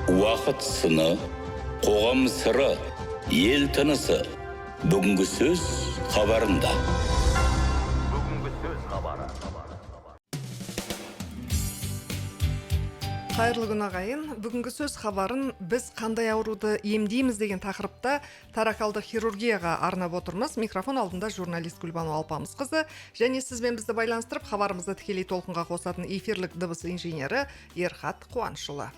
Уақыт сыны, қоғам сыры, ел тынысы. Бүгінгі сөз хабарында. Қайырлы күн ағайын. Бүгінгі сөз хабарын біз қандай ауруды емдейміз деген тақырыпта таракалды хирургияға арнап отырмыз. Микрофон алдында журналист Гүлбану Алпамысқызы және сізбен бізді байланыстырып хабарымызды тікелей толқынға қосатын эфирлік дыбыс инженері Ерхат Қуанышұлы.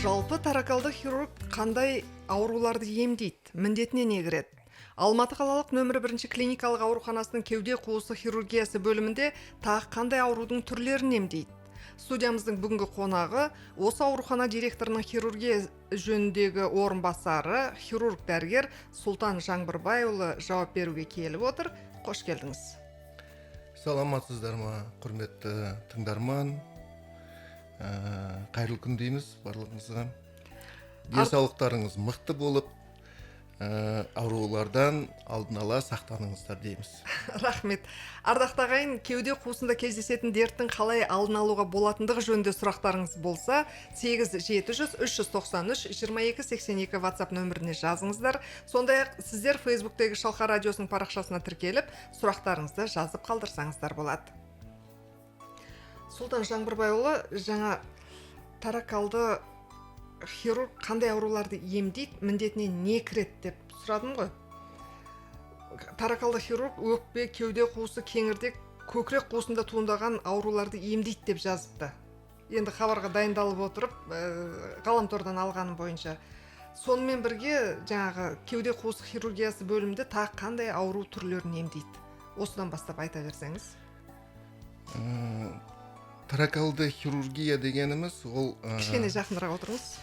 Жалпы таракалды хирург қандай ауруларды емдейді? Міндетіне не кіреді? Алматы қалалық нөмірі 1 клиникалық ауруханасының кеуде қуысы хирургиясы бөлімінде тағы қандай аурудың түрлерін емдейді? Студиямыздың бүгінгі қонағы осы аурухана директорының хирургия жөніндегі орынбасары, хирург дәрігер Сұлтан Жаңбырбайұлы жауап беруге келіп отыр. Қош келдіңіз. Саламатсыздар ма, құрметті тыңдарман. Қайырлы күн дейміз барлығыңызға. Денсаулықтарыңыз мықты болып, аурулардан алдын ала сақтаныңыздар дейміз. Рахмет. Ардақты ағайын, кеуде қуысында кездесетін дерттің қалай алдын алуға болатындығы жөнінде сұрақтарыңыз болса, 8-700-393-2282 WhatsApp нөміріне жазыңыздар. Сондай-ақ сіздер Фейсбуктегі Шалқар радиосының парақшасына тіркеліп, сұрақтарыңызды жазып қалдырсаңыздар болады. Сұлтан Жаңбырбайұлы, жаңа таракалды хирург қандай ауруларды емдейді, міндетіне не кіреді деп сұрадым ғой. Таракалды хирург өкпе, кеуде қуысы, кеңірдек, көкірек қуысында туындаған ауруларды емдейді деп жазыпты. Енді хабарға дайындалып отырып, ғаламтордан алғаным бойынша. Сонымен бірге жаңағы кеуде қуысы хирургиясы бөлімінде тағы қандай ауру түрлерін емдейді? Осыдан бастап айта берсеңіз. Таракалды хирургия дегеніміз ол кішкене жақынырақ отырыңыз.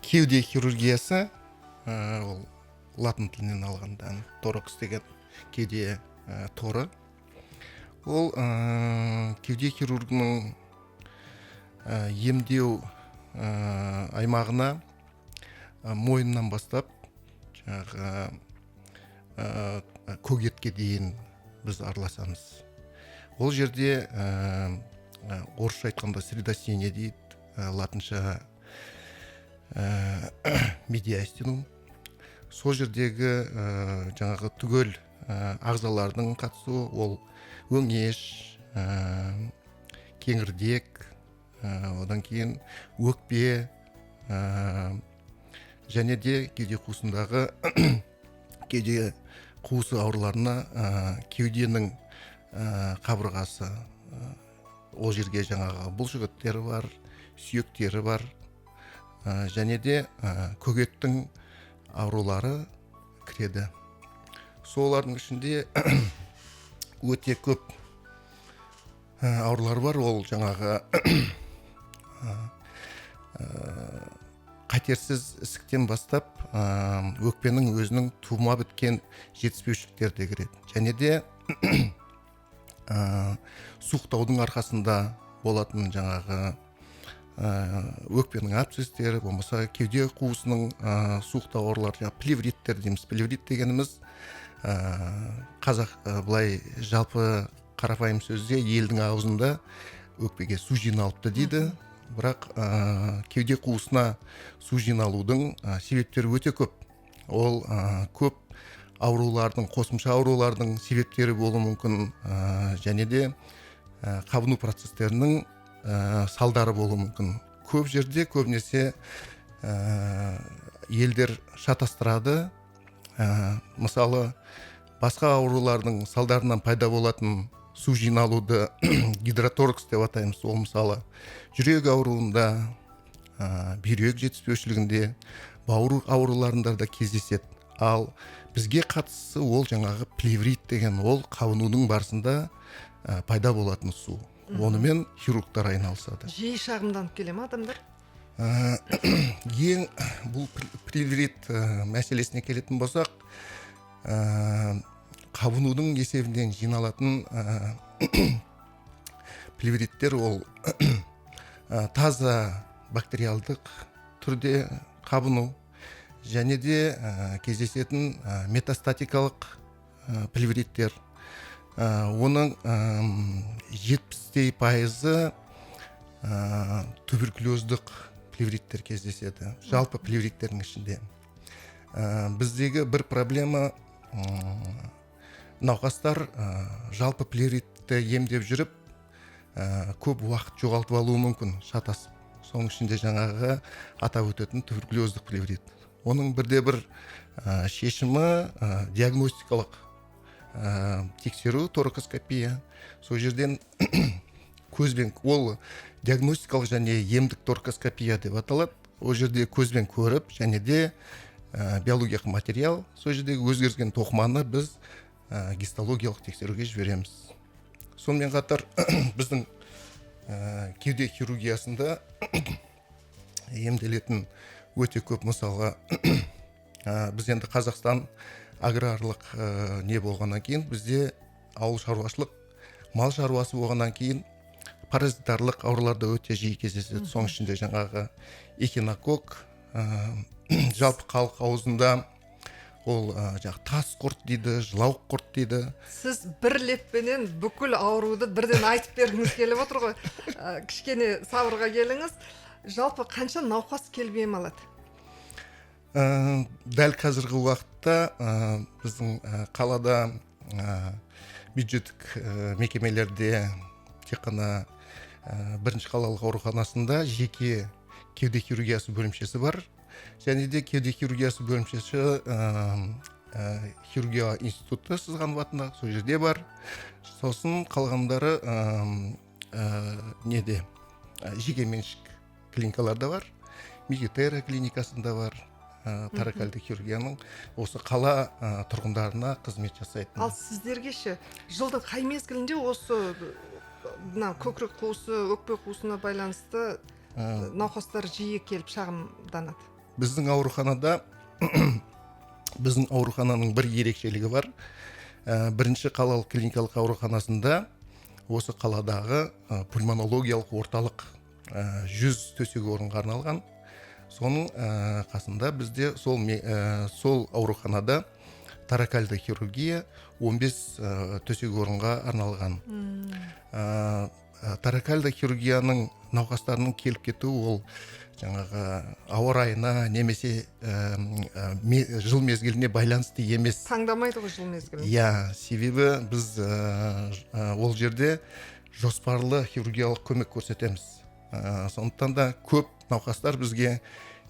Кеуде хирургиясы ол латын тілінен алғанда торакс деген кеуде торы. Ол кеуде хирургының емдеу аймағына мойыннан бастап жаңағы көгетке дейін біз араласамыз. Ол жерде орысша айтқанда средостение дейді, латынша медиастинум. Сол жердегі жаңағы түгел ағзалардың қатысуы, ол өңеш, кеңірдек, одан кейін өкпе, және де кеуде қуысындағы кеуде қуысы ауруларына кеуденің қабырғасы, ол жерге жаңағы бұлшықеттері бар, сүйектері бар, және де көгеттің аурулары кіреді. Солардың ішінде өте көп аурулар бар. Ол жаңағы қатерсіз ісіктен бастап өкпенің өзінің тума біткен жетіспеушіліктері де кіреді. Және де суықтаудың арқасында болатын жаңағы өкпенің абсцестері, болмаса кеуде қуысының суықтау аурулары, плевриттер дейміз. Плеврит дегеніміз қазақ былай жалпы қарапайым сөзде елдің аузында өкпеге су жиналыпты дейді. Бірақ кеуде қуысына су жиналудың себептері өте көп. Ол көп аурулардың, қосымша аурулардың себептері болуы мүмкін, және де қабыну процестерінің салдары болуы мүмкін. Көп жерде көбінесе елдер шатастырады. Мысалы, басқа аурулардың салдарынан пайда болатын су жиналуды гидроторакс деп атаймыз. Ол мысалы жүрек ауруында, бүйрек жетіспеушілігінде, бауыр ауруларында да кездеседі. Ал бізге қатысы ол жаңағы плеврит деген, ол қабынудың барысында пайда болатын су. Онымен хирургтар айналысады. Жиі шағымданып келе ме адамдар? Ең бұл плеврит мәселесіне келетін болсақ, қабынудың есебінен жиналатын плевриттер ол таза бактериалдық түрде қабыну, және де кездесетін метастатикалық плевриттер. Оның 70% туберкулездік плевриттер кездеседі, жалпы плевриттердің ішінде. Біздегі бір проблема, науқастар жалпы плевритті емдеп жүріп, көп уақыт жоғалтып алуы мүмкін, шатасып. Соның ішінде жаңағы атап өтетін туберкулездік плеврит. Оның бірде-бір шешімі диагностикалық тексеру, торакоскопия. Сол жерден көзбен, ол диагностикалық және емдік торакоскопия деп аталады. Ол жерде көзбен көріп, және де биологиялық материал, сол жердегі өзгерген тоқыманы біз гистологиялық тексеруге жібереміз. Сонымен қатар біздің кеуде хирургиясында емделетін өте көп, мысалға біз енді Қазақстан аграрлық не болғаннан кейін, бізде ауыл шаруашылық, мал шаруасы болғаннан кейін паразитарлық ауруларда өте жиі кездеседі. Соның ішінде жаңағы эхинокок, жалпы халық аузында ол тас құрт дейді, жылауық құрт дейді. Сіз бір леппенен бүкіл ауруды бірден айтып бергіңіз келіп отыр ғой. Кішкене сабырға келіңіз. Жалпы қанша науқас келіп ем алады? Дәл қазіргі уақытта біздің қалада бюджеттік мекемелерде тек қана бірінші қалалық ауруханасында жеке кеуде хирургиясы бөлімшесі бар. Және де кеуде хирургиясы бөлімшесі хирургия институты Сызғанов атындағы, сол жерде бар. Сосын қалғандары неде жеке меншік клиникаларда бар. Мегетера клиникасында бар. Торакальды хирургияның осы қала тұрғындарына қызмет жасайтын. Ал сіздерге ше, жылдың қай мезгілінде осы көкірек қуысы, өкпе қуысына байланысты науқастар жиі келіп шағымданады? Біздің аурухананың бір ерекшелігі бар. Бірінші қалалық клиникалық ауруханасында осы қаладағы пульмонологиялық орталық 100 төсек орынға арналған. Соның қасында бізде сол ауруханада торакальды хирургия 15 төсек орынға арналған. Торакальды хирургияның науқастарының келіп кетуі ол жаңағы ауа райына немесе жыл мезгіліне байланысты емес. Таңдамайды ғой жыл мезгілін. Себебі біз ол жерде жоспарлы хирургиялық көмек көрсетеміз. Сондықтан да көп науқастар бізге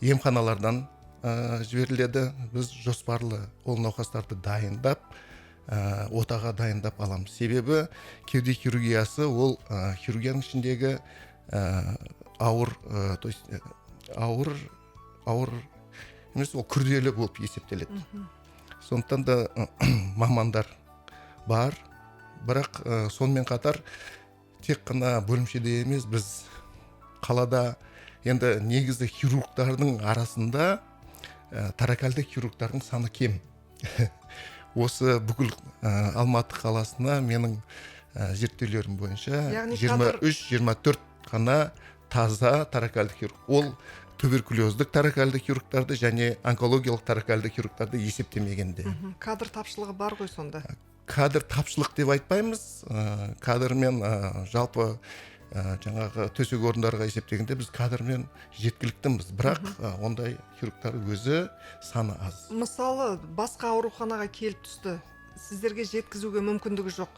емханалардан жіберіледі. Біз жоспарлы ол науқастарды дайындап, отаға дайындап аламыз. Себебі кеуде хирургиясы ол хирургияның ішіндегі ауыр емес, ол күрделі болып есептеледі. Сондықтан да мамандар бар, бірақ сонымен қатар тек қана бөлімшеде емес, біз қалада енді негізі хирургтардың арасында торакальды хирургтардың саны кем. Осы бүкіл Алматы қаласына менің зерттеулерім бойынша 23-24 қана таза торакальды хирург. Ол туберкулездік торакальды хирургтарды және онкологиялық торакальды хирургтарды есептемегенде. Кадр тапшылығы бар ғой сонда? Кадр тапшылық деп айтпаймыз. Кадрмен жалпы жаңағы төсек орындарға есептегенде біз кадрмен жеткіліктіміз, бірақ ондай хирургтар өзі саны аз. Мысалы, басқа ауруханаға келіп түсті, сіздерге жеткізуге мүмкіндігі жоқ.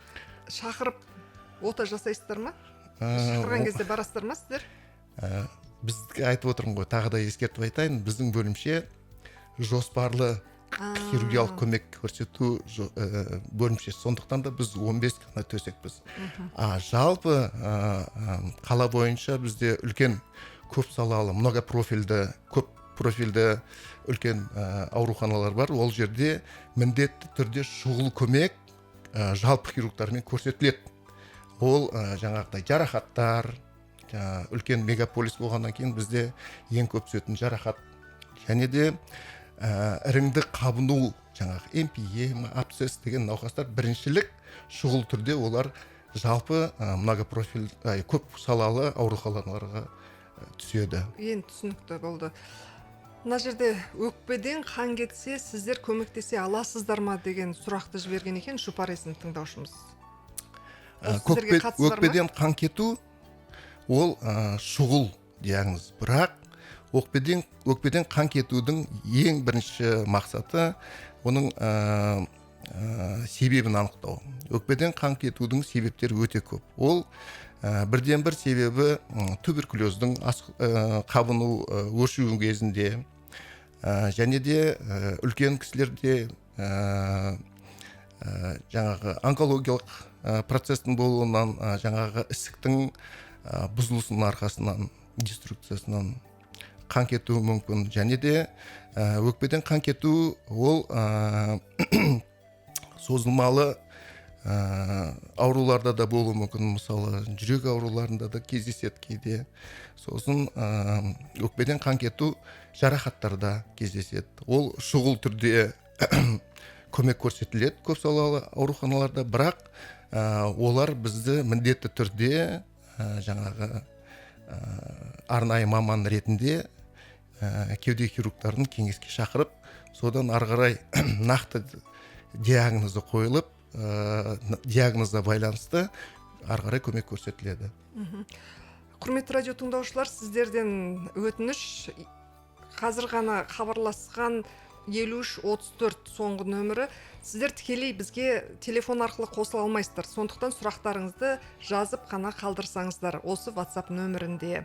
Шақырып ота жасайсыздар ма? Шақырған кезде барасыздар ма сіздер? Бізді айтып отырмын ғой, тағы да ескертіп айтайын, біздің бөлімше жоспарлы хирургиялық көмек көрсету бөлімшесі. Сондықтан да біз 15 қана төсекпіз. Жалпы қала бойынша бізде үлкен көп салалы, көп профильді үлкен ауруханалар бар. Ол жерде міндетті түрде шұғыл көмек жалпы хирургтармен көрсетіледі. Ол жаңағыдай жарақаттар, үлкен мегаполис болғаннан кейін бізде ең көп түсетін жарақат, және де іріңді қабыну, жаңағы эмпиема, абсцесс деген науқастар біріншілік шұғыл түрде олар жалпы көп салалы ауруханаларға түседі. Ең түсінікті болды. Мына жерде өкпеден қан кетсе, сіздер көмектесе аласыздар ма деген сұрақты жіберген екен Шупар есімді тыңдаушымыз. Өкпеден қан кету ол шұғыл диагноз. Бірақ өкпеден қан кетудің ең бірінші мақсаты оның себебін анықтау. Өкпеден қан кетудің себептері өте көп. Ол бірден бір себебі туберкулездің қабыну өршуі кезінде, және де үлкен кісілерде жаңағы онкологиялық процестің болуынан, жаңағы ісіктің бұзылысының арқасынан, деструкциясынан қан кетуі мүмкін. Және де өкпеден қан кету ол созылмалы ауруларда да болуы мүмкін. Мысалы, жүрек ауруларында да кездеседі кейде. Сосын өкпеден қан кету жарақаттарда кездеседі. Ол шұғыл түрде көмек көрсетіледі көп салалы ауруханаларда, бірақ олар бізді міндетті түрде жаңағы арнайы маман ретінде кеуде хирургтарын кеңеске шақырып, содан ары қарай нақты диагнозы қойылып, диагнозға байланысты ары қарай көмек көрсетіледі. Құрметті радио тыңдаушылар, сіздерден өтініш, қазір ғана хабарласқан 5334 соңғы нөмірі, сіздер тікелей бізге телефон арқылы қосыла алмайсыздар. Сондықтан сұрақтарыңызды жазып қана қалдырсаңыздар осы WhatsApp нөмірінде.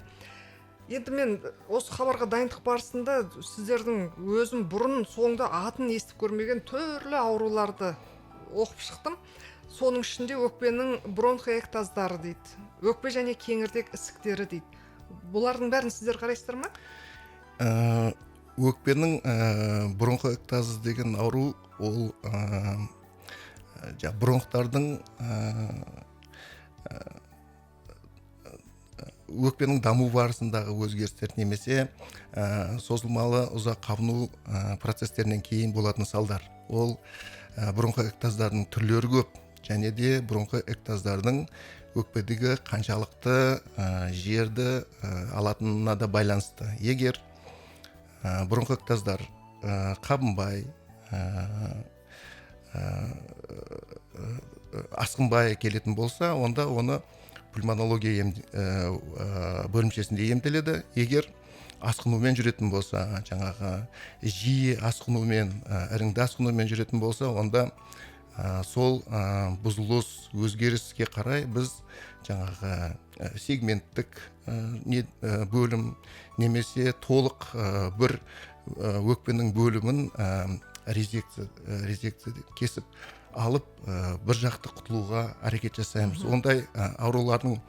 Енді мен осы хабарға дайындық барысында сіздердің өзім бұрын соңды атын естіп көрмеген түрлі ауруларды оқып шықтым. Соның ішінде өкпенің бронхоэктаздары дейді. Өкпе және кеңірдек ісіктері дейді. Бұлардың бәрін сіздер қарайсыздар ма? Өкпенің бронхоэктазы деген ауру ол бронхтардың өкпенің даму барысындағы өзгерістер немесе созылмалы ұзақ қабыну процестерінен кейін болатын салдар. Ол бронхоэктаздардың түрлері көп, және де бронхоэктаздардың өкпедегі қаншалықты жерді алатынына да байланысты. Егер бронхоэктаздар қабынбай, асқынбай келетін болса, онда оны пульмонология бөлімшесінде емделеді. Егер асқынумен жүретін болса, жаңағы жиі асқынумен, іріңді асқынумен жүретін болса, онда сол бұзылыс өзгеріске қарай біз жаңағы сегменттік бөлім немесе толық бір өкпенің бөлімін резекция кесіп алып бір жақты құтылуға әрекет жасаймыз. Ондай аурулардың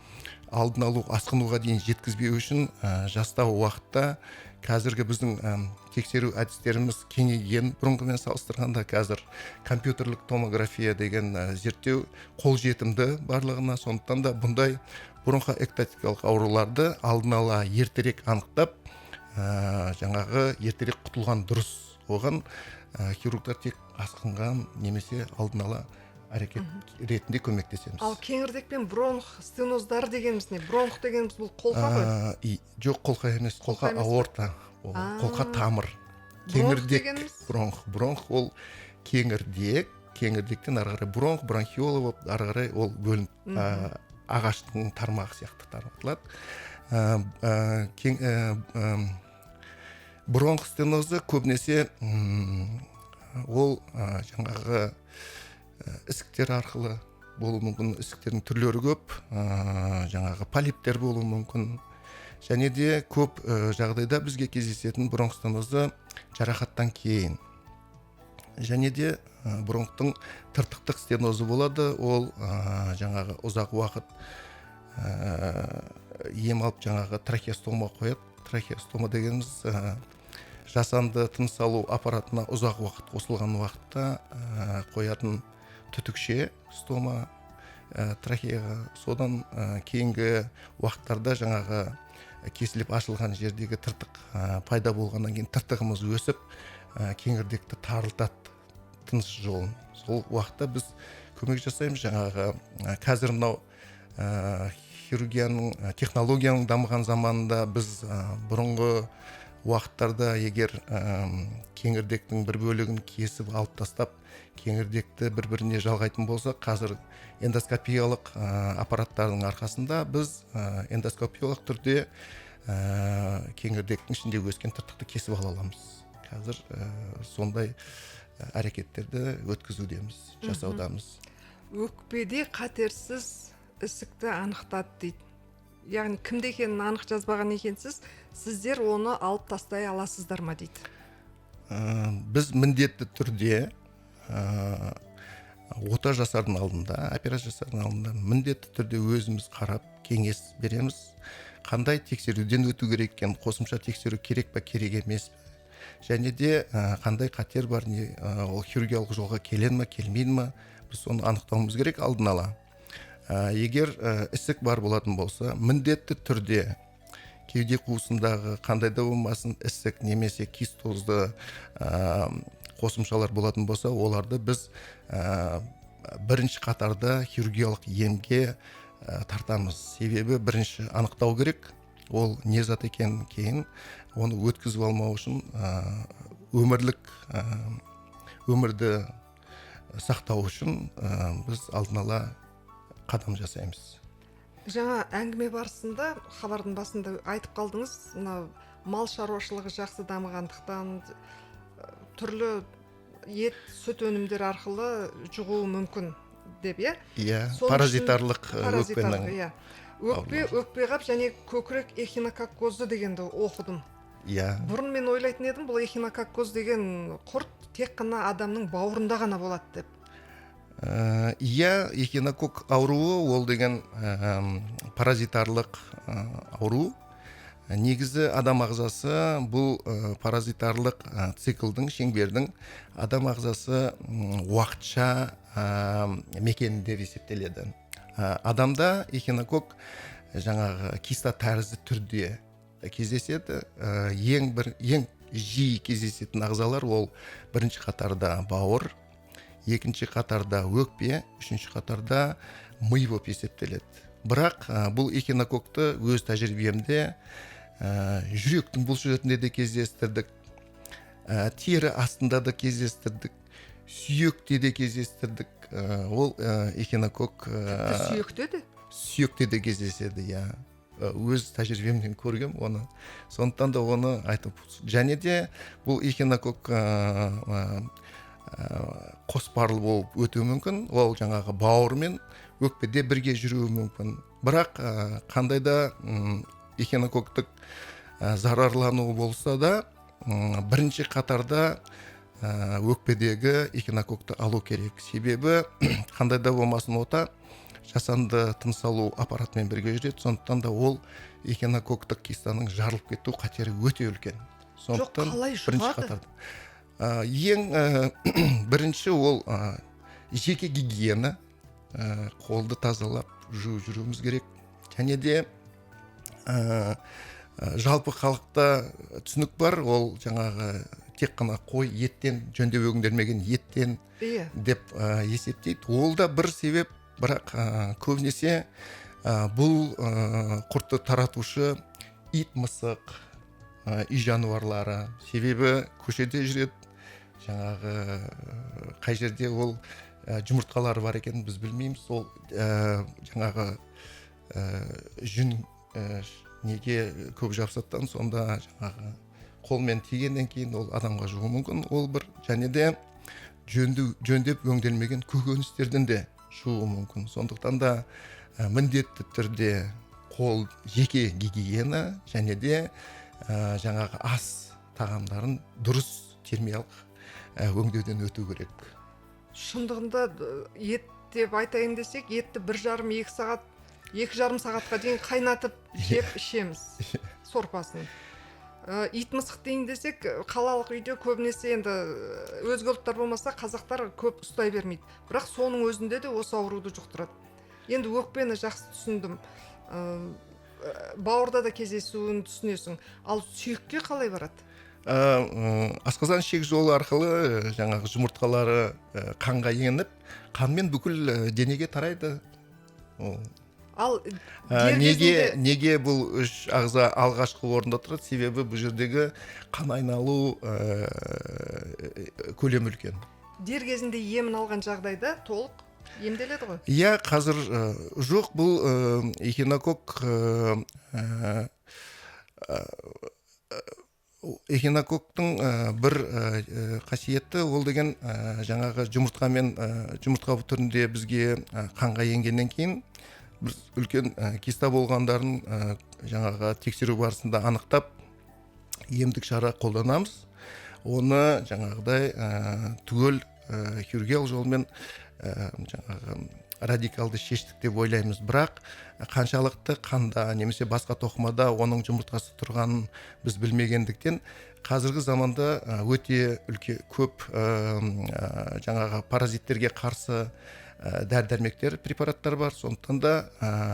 алдын алу, асқынуға дейін жеткізбеу үшін жастау уақытта қазіргі біздің тексеру әдістеріміз кеңейген. Бұрынғымен салыстырғанда қазір компьютерлік томография деген зерттеу қолжетімді барлығына. Сондықтан да бұндай бронхоэктатикалық ауруларды алдын ала ертерек анықтап, жаңағы ертерек құтылған дұрыс. Оған хирургтар тек асқынған немесе алдын ала әрекет ретінде көмектесеміз. Ал кеңірдек пен бронх стеноздары дегеніміз не? Бронх дегеніміз бұл қолқа ғой? Жоқ, қолқа емес, қолқа аорта, қолқа тамыр. Кеңірдек бронх ол кеңірдек, кеңірдектен ары қарай бронх, бронхиола болып ары қарай ол бөлініп, ағаштың тармағы сияқты тарматылады. Бронх стенозы көбінесе ол жаңағы ісіктер арқылы болуы мүмкін. Ісіктердің түрлері көп, жаңағы полиптер болуы мүмкін. Және де көп жағдайда бізге кездесетін бронх стенозы жарақаттан кейін. Және де бронхтың тыртықтық стенозы болады. Ол жаңағы ұзақ уақыт ем алып жаңағы трахеостома қояды. Трахеостома дегеніміз жасанды тыныс алу аппаратына ұзақ уақыт қосылған уақытта қоятын түтікше стома трахеяға. Содан кейінгі уақыттарда жаңағы кесіліп ашылған жердегі тыртық пайда болғаннан кейін тыртығымыз өсіп кеңірдекті тарылтады, тыныс жолын. Сол уақытта біз көмек жасаймыз. Жаңағы қазір мынау хирургияның технологияның дамыған заманында біз бұрынғы уақыттарда егер кеңірдектің бір бөлігін кесіп алып тастап кеңірдекті бір-біріне жалғайтын болса, қазір эндоскопиялық аппараттардың арқасында біз эндоскопиялық түрде кеңірдектің ішінде өскен тыртықты кесіп ала аламыз. Қазір сондай әрекеттерді өткізудеміз, жасаудамыз. Өкпеде қатерсіз ісікті анықтады дейді. Яғни кімде екенін анық жазбаған екенсіз, сіздер оны алып тастай аласыздар ма дейді. Біз міндетті түрде ота жасардың алдында, операция жасардың алдында міндетті түрде өзіміз қарап, кеңес береміз. Қандай тексеруден өту керек екен, қосымша тексеру керек па, керек емес пе? Және де қандай қатер бар, ол хирургиялық жолға келе ме, келмейді ме? Біз соны анықтауымыз керек алдын ала. Егер ісік бар болатын болса, міндетті түрде кеуде қуысындағы қандай да болмасын ісік немесе кистозды қосымшалар болатын болса, оларды біз бірінші қатарда хирургиялық емге тартамыз. Себебі бірінші анықтау керек, ол не зат екенін, кейін оны өткізіп алмау үшін өмірді сақтау үшін біз алдын ала қадам жасаймыз. Жаңа әңгіме барысында, хабардың басында айтып қалдыңыз, мал шаруашылығы жақсы дамығандықтан түрлі ет, сүт өнімдері арқылы жұғуы мүмкін деп, Иә, паразитарлық өкпенің. Өкпе қап және көкірек эхинококкозды дегенді оқыдым. Иә. Бұрын мен ойлайтын едім, бұл эхинококкоз деген құрт тек қана адамның бауырында ғана болады деп. Иә, эхинококк ауруы ол деген паразитарлық ауру. Негізі адам ағзасы бұл паразитарлық циклдың, шеңбердің адам ағзасы уақытша мекенінде есептеледі. Адамда эхинококк жаңағы киста тәрізді түрде кездеседі. Ең жиі кездесетін ағзалар ол бірінші қатарда бауыр, екінші қатарда өкпе, үшінші қатарда ми болып есептеледі. Бірақ бұл эхинококкты өз тәжірибемде жүректің бұлшықетінде де кездестірдік, тері астында да кездестірдік, сүйекте де кездестірдік. Ол эхинококк сүйекте де кездеседі, иә. Өз тәжірибемнен көргем оны. Сондықтан да оны айтып. Және де бұл эхинококк қоспарлы болып өтуі мүмкін. Ол жаңағы бауырмен өкпеде бірге жүруі мүмкін. Бірақ қандай да эхинококктық зарарлануы болса да, бірінші қатарда өкпедегі эхинококкты алу керек. Себебі қандай да болмасын ота жасанды тыныс алу аппаратымен бірге жүреді. Сондықтан да ол эхинококктық кистаның жарылып кету қатері өте үлкен. Жоқ, қалай жұғады? Ең бірінші ол жеке гигиена, қолды тазалап жүруіміз керек. Және де жалпы халықта түсінік бар, ол жаңағы тек қана қой еттен, жөндеп өңделмеген еттен деп есептейді. Ол да бір себеп, бірақ көбінесе бұл құртты таратушы ит, мысық, үй жануарлары. Себебі көшеде жүреді, жаңағы қай жерде ол жұмыртқалары бар екен біз білмейміз. Ол жаңағы жүн неге көп жапсаттан сонда жаңағы қолмен тигеннен кейін ол адамға жұғуы мүмкін. Ол бір, және де жөндеп өңделмеген көкөністерден де жұғуы мүмкін. Сондықтан да міндетті түрде қол жеке гигиена және де жаңағы ас тағамдарын дұрыс термиялық өңдеуден өту керек. Шындығында ет деп айтайын десек, етті 1,5-2 сағат, 2,5 сағатқа дейін қайнатып жеп ішеміз сорпасын. Ит, мысық дейін десек, қалалық үйде көбінесе енді өзге ұлттар болмаса қазақтар көп ұстай бермейді. Бірақ соның өзінде де осы ауруды жұқтырады. Енді өкпені жақсы түсіндім. Бауырда да кездесуін түсінесің. Ал сүйекке қалай барады? Асқазан ішек жолы арқылы жаңағы жұмыртқалары қанға еніп, қанмен бүкіл денеге тарайды. Ал дер кезінде неге бұл үш ағза алғашқы орында тұрады? Себебі бұл жердегі қан айналу көлемі үлкен. дер кезінде емін алған жағдайда толық емделеді ғой. Иә, қазір жоқ, бұл эхинококк эхинококктың бір қасиеті, ол деген жаңағы жұмыртқа түрінде бізге қанға енгеннен кейін біз үлкен киста болғандарын жаңағы тексеру барысында анықтап емдік шара қолданамыз. Оны жаңағыдай түгел хирургиялық жолмен жаңағы радикалды шештік деп ойлаймыз. Бірақ қаншалықты қанда немесе басқа тоқымада оның жұмыртқасы тұрғанын біз білмегендіктен қазіргі заманда өте көп жаңағы паразиттерге қарсы дәрі-дәрмектер, препараттар бар. Сондықтан да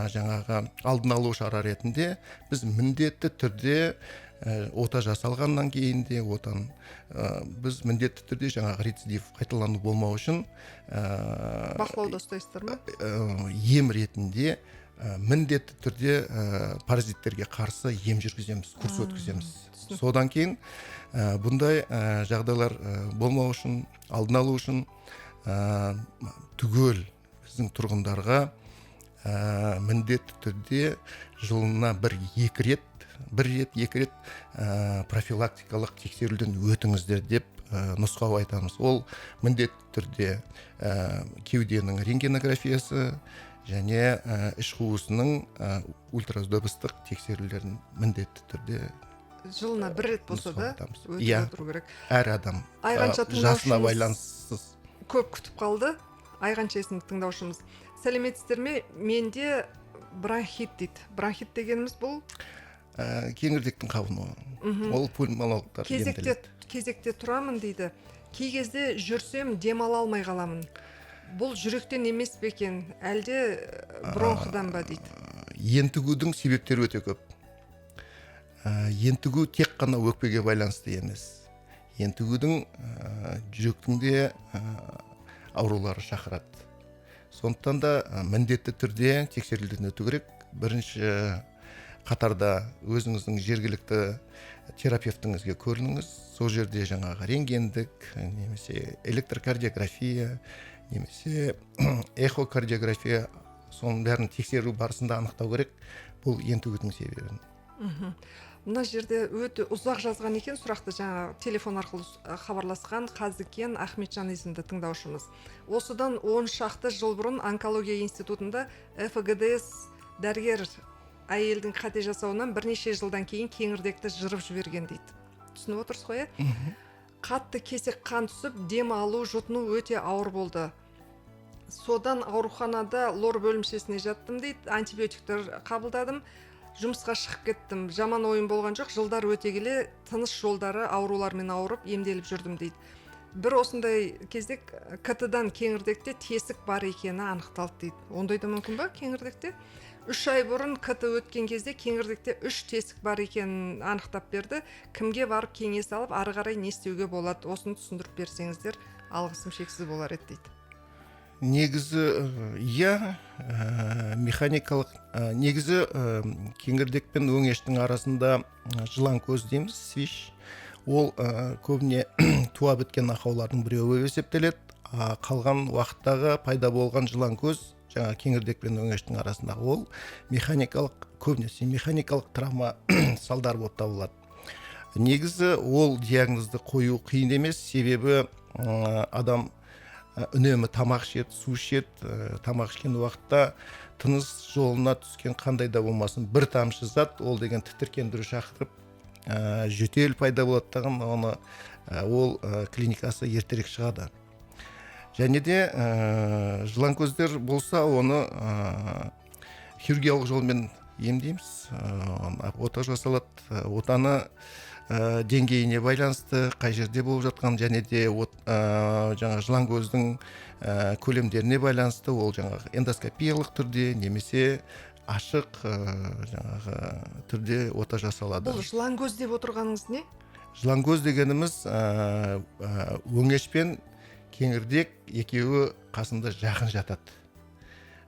жаңағы алдын алу шара ретінде біз міндетті түрде ота жасалғаннан кейін де біз міндетті түрде жаңағы рецидив қайталану болмау үшін Бақылауда ұстайсыздар ма? Ем ретінде міндетті түрде паразиттерге қарсы ем жүргіземіз, курс өткіземіз. Содан кейін бұндай жағдайлар болмау үшін, алдын алу үшін түгел біздің тұрғындарға міндетті түрде жылына екі рет профилактикалық тексеруден өтіңіздер деп нұсқау айтамыз. Ол міндетті түрде кеуденің рентгенографиясы және іш қуысының ультрадыбыстық тексерулерін міндетті түрде жылына бір рет болса да өтіп отыру керек. Әр адам Айғанша жасына байланыссыз көп күтіп қалды. Айғанша есімді тыңдаушымыз. Сәлеметсіздер ме? Менде бронхит дейді. Бронхит дегеніміз бұл кеңірдектің қабынуы. Ол пульмонологтар емделеді. Кезекте тұрамын дейді. Кей кезде жүрсем демала алмай қаламын. Бұл жүректен емес пе екен, әлде бронхыдан ба дейді. Ентігудің себептері өте көп. Ентігу тек қана өкпеге байланысты емес. Ентігудің жүректің де аурулары шақырады. Сондықтан да міндетті түрде тексеруден өту керек. Бірінші қатарда өзіңіздің жергілікті терапевтіңізге көрініңіз. Сол жерде жаңағы рентгендік, немесе электрокардиография, немесе эхокардиография, соның бәрін тексеру барысында анықтау керек. Бұл ентігудің себебін. Мына жерде өте ұзақ жазған екен сұрақты, жаңа телефон арқылы хабарласқан Қазыкен Ахметжан есімді тыңдаушымыз. Осыдан 10 шақты жыл бұрын онкология институтында ФГДС дәрігер әйелдің қате жасауынан бірнеше жылдан кейін кеңірдекті жырып жіберген дейді. Түсініп отырсыз ғой? Қатты кесек қан түсіп, дем алу, жұтыну өте ауыр болды. Содан ауруханада лор бөлімшесіне жаттым дейді, антибиотиктер қабылдадым. Жұмысқа шығып кеттім. Жаман ойым болған жоқ. Жылдар өте келе тыныс жолдары аурулармен ауырып емделіп жүрдім дейді. Бір осындай кезде КТ-дан кеңірдекте тесік бар екені анықталды дейді. Ондай да мүмкін ба кеңірдекте? 3 ай бұрын КТ өткен кезде кеңірдекте 3 тесік бар екенін анықтап берді. Кімге барып кеңес алып, ары қарай не істеуге болады? Осыны түсіндіріп берсеңіздер, алғысым шексіз болар еді дейді. Негізі, механикалық, негізі кеңірдек пен өңештің арасында жылан көз дейміз, свиш. Ол көбіне туа біткен ақаулардың біреуі есептеледі. Қалған уақыттағы пайда болған жылан көз, жаңа кеңірдек пен өңештің арасындағы, ол көбінесе механикалық травма салдар болып табылады. Негізі ол диагнозды қою қиын емес, себебі адам үнемі тамақ ішеді, су ішеді, тамақ ішкен уақытта тыныс жолына түскен қандай да болмасын бір тамшы зат, ол деген тітіркендіру шақырып, жөтел пайда болаттығын, ол клиникасы ертерек шығады. Және де жылан көздер болса, оны хирургиялық жолмен емдейміз, ота жасалады. Отаны деңгейіне байланысты, қай жерде болып жатқан, және де жаңа жылан көздің көлемдеріне байланысты, ол жаңағы эндоскопиялық түрде немесе ашық жаңағы түрде ота жасалады. Бұл жылан көз деп отырғаныңыз не? Жылан көз дегеніміз өңеш пен кеңірдек екеуі қасында жақын жатады.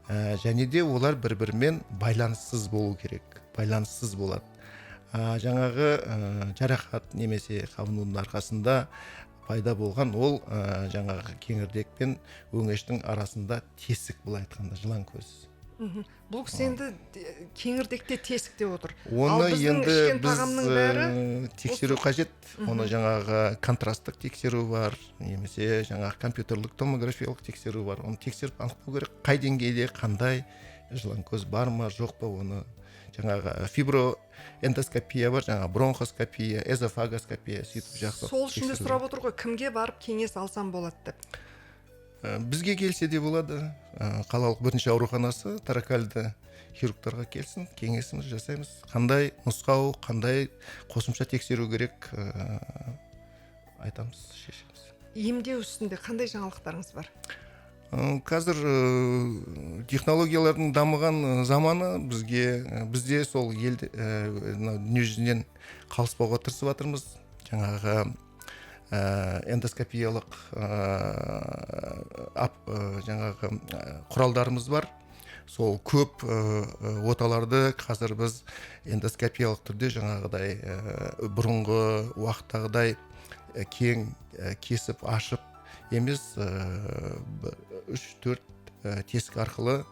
және де олар бір-бірімен байланыссыз болу керек, байланыссыз болады. Жаңағы жарақат немесе қабынудың арқасында пайда болған ол жаңағы кеңірдек пен өңештің арасында тесік, былай айтқанда жылан көз. Бұл кісі енді кеңірдекте тесік деп отыр. Оны енді біз бәрі тексеру қажет. Оны жаңағы контрасттық тексеру бар, немесе жаңағы компьютерлік томографиялық тексеру бар. Оны тексеріп анықтау керек, қай деңгейде қандай жылан көз бар ма, жоқ па. Оны жаңағы фиброэндоскопия бар, жаңағы бронхоскопия, эзофагоскопия сөйтіп жақсы. Сол үшін де сұрап отыр ғой, кімге барып кеңес алсам болады деп. Бізге келсе де болады. Қалалық бірінші ауруханасы торакальды хирургтарға келсін, кеңесіміз жасаймыз. Қандай нұсқау, қандай қосымша тексеру керек айтамыз, шешеміз. Емдеу үстінде қандай жаңалықтарыңыз бар? Қазір технологиялардың дамыған заманы бізде сол елді дүниежүзінен қалыспауға тырысып жатырмыз. Жаңағы эндоскопиялық жаңағы құралдарымыз бар. Сол көп оталарды қазір біз эндоскопиялық түрде жаңағыдай бұрынғы уақыттағыдай кең кесіп ашып емес 3-4 тесік арқылы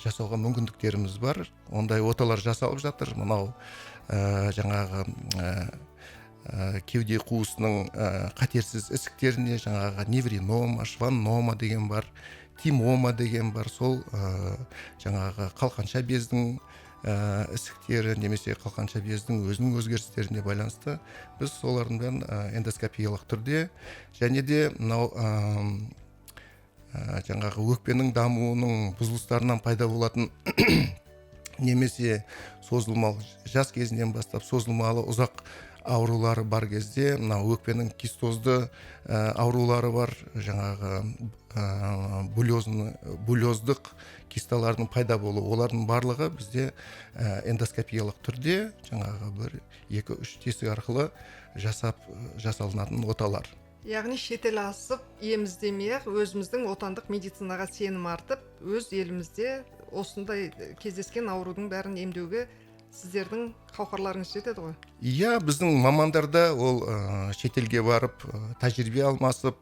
жасауға мүмкіндіктеріміз бар. Ондай оталар жасалып жатыр. Мынау жаңағы кеуде қуысының қатерсіз ісіктеріне жаңағы невринома, шваннома деген бар, тимома деген бар. Сол жаңағы қалқанша бездің ісіктері немесе қалқанша бездің өзінің өзгерістеріне байланысты біз солардың бәрін эндоскопиялық түрде, және де мынау жаңағы өкпенің дамуының бұзылыстарынан пайда болатын немесе созылмалы, жас кезінен бастап созылмалы ұзақ аурулары бар кезде, мынау өкпенің кистозды аурулары бар, жаңағы булездық кисталардың пайда болу, олардың барлығы бізде эндоскопиялық түрде жаңағы 1-2-3 тесік арқылы жасалынатын оталар. Яғни шетел асып, ем іздемей-ақ өзіміздің отандық медицинаға сенім артып, өз елімізде осындай кездескен аурудың бәрін емдеуге сіздердің қауқарларыңыз жетеді ғой? Иә, біздің мамандарда ол шетелге барып, тәжірибе алмасып,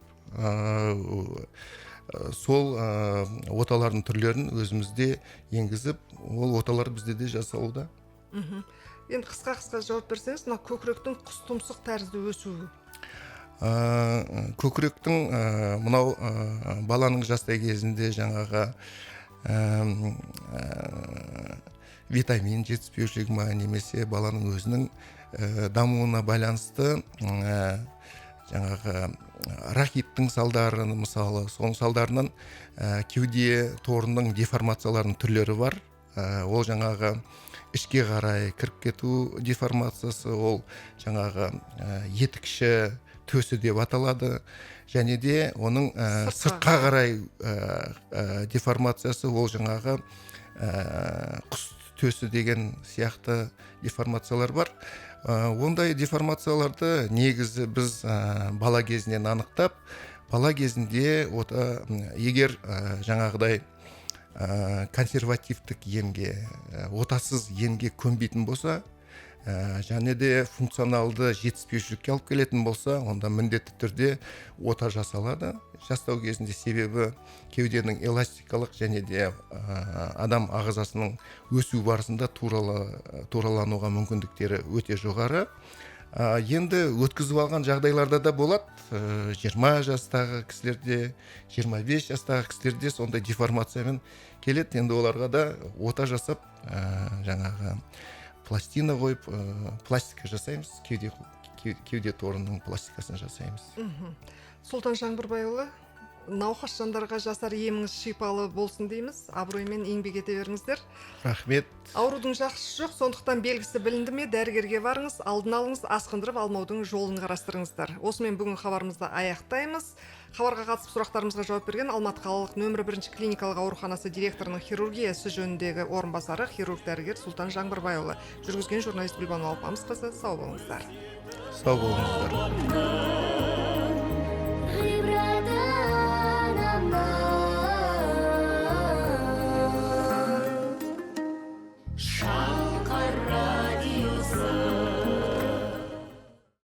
сол оталардың түрлерін өзімізде енгізіп, ол оталар бізде де жасалуда. Енді қысқа жауап берсеңіз, мына көкіректің құс тұмсық тәрізді өсуі. Көкіректің мынау баланың жастай кезінде жаңағы витамин жетіспеушілігі ма, немесе баланың өзінің дамуына байланысты жаңағы рахиттің салдары, мысалы, соның салдарынан кеуде торының деформацияларының түрлері бар. Ол жаңағы ішке қарай кіріп кету деформациясы, ол жаңағы етікші төсі деп аталады. Және де оның сыртқа қарай деформациясы, ол жаңағы құс төсі деген сияқты деформациялар бар. Ондай деформацияларды негізі біз бала кезінен анықтап, бала кезінде егер жаңағыдай консервативтік емге, отасыз емге көнбейтін болса, және де функционалды жетіспеушілікке алып келетін болса, онда міндетті түрде ота жасалады жастау кезінде. Себебі кеуденің эластикалық және де адам ағзасының өсу барысында туралануға мүмкіндіктері өте жоғары. Енді өткізіп алған жағдайларда да болады. 20 жастағы кісілерде, 25 жастағы кісілерде сондай деформациямен келеді. Енді оларға да ота жасап, жаңағы пластина қойып, пластика жасаймыз, кеуде торының пластикасын жасаймыз. Сұлтан Жаңбырбайұлы, науқас жандарға жасар еміңіз шипалы болсын дейміз. Абыроймен еңбек ете беріңіздер. Рахмет. Аурудың жақсы жоқ, сондықтан белгісі білінді ме, дәрігерге барыңыз, алдын алыңыз, асқындырып алмаудың жолын қарастырыңыздар. Осымен бүгін хабарымызды аяқтаймыз. Хабарға қатысып сұрақтарымызға жауап берген Алматы қалалық нөмірі 1 клиникалық ауруханасы директорының хирургия ісі жөніндегі орынбасары хирург дәрігер Сұлтан Жаңбырбайұлы. Жүргізген журналист Гүлбану Алпамысқызы. Сау болыңыздар. Сау болыңыздар.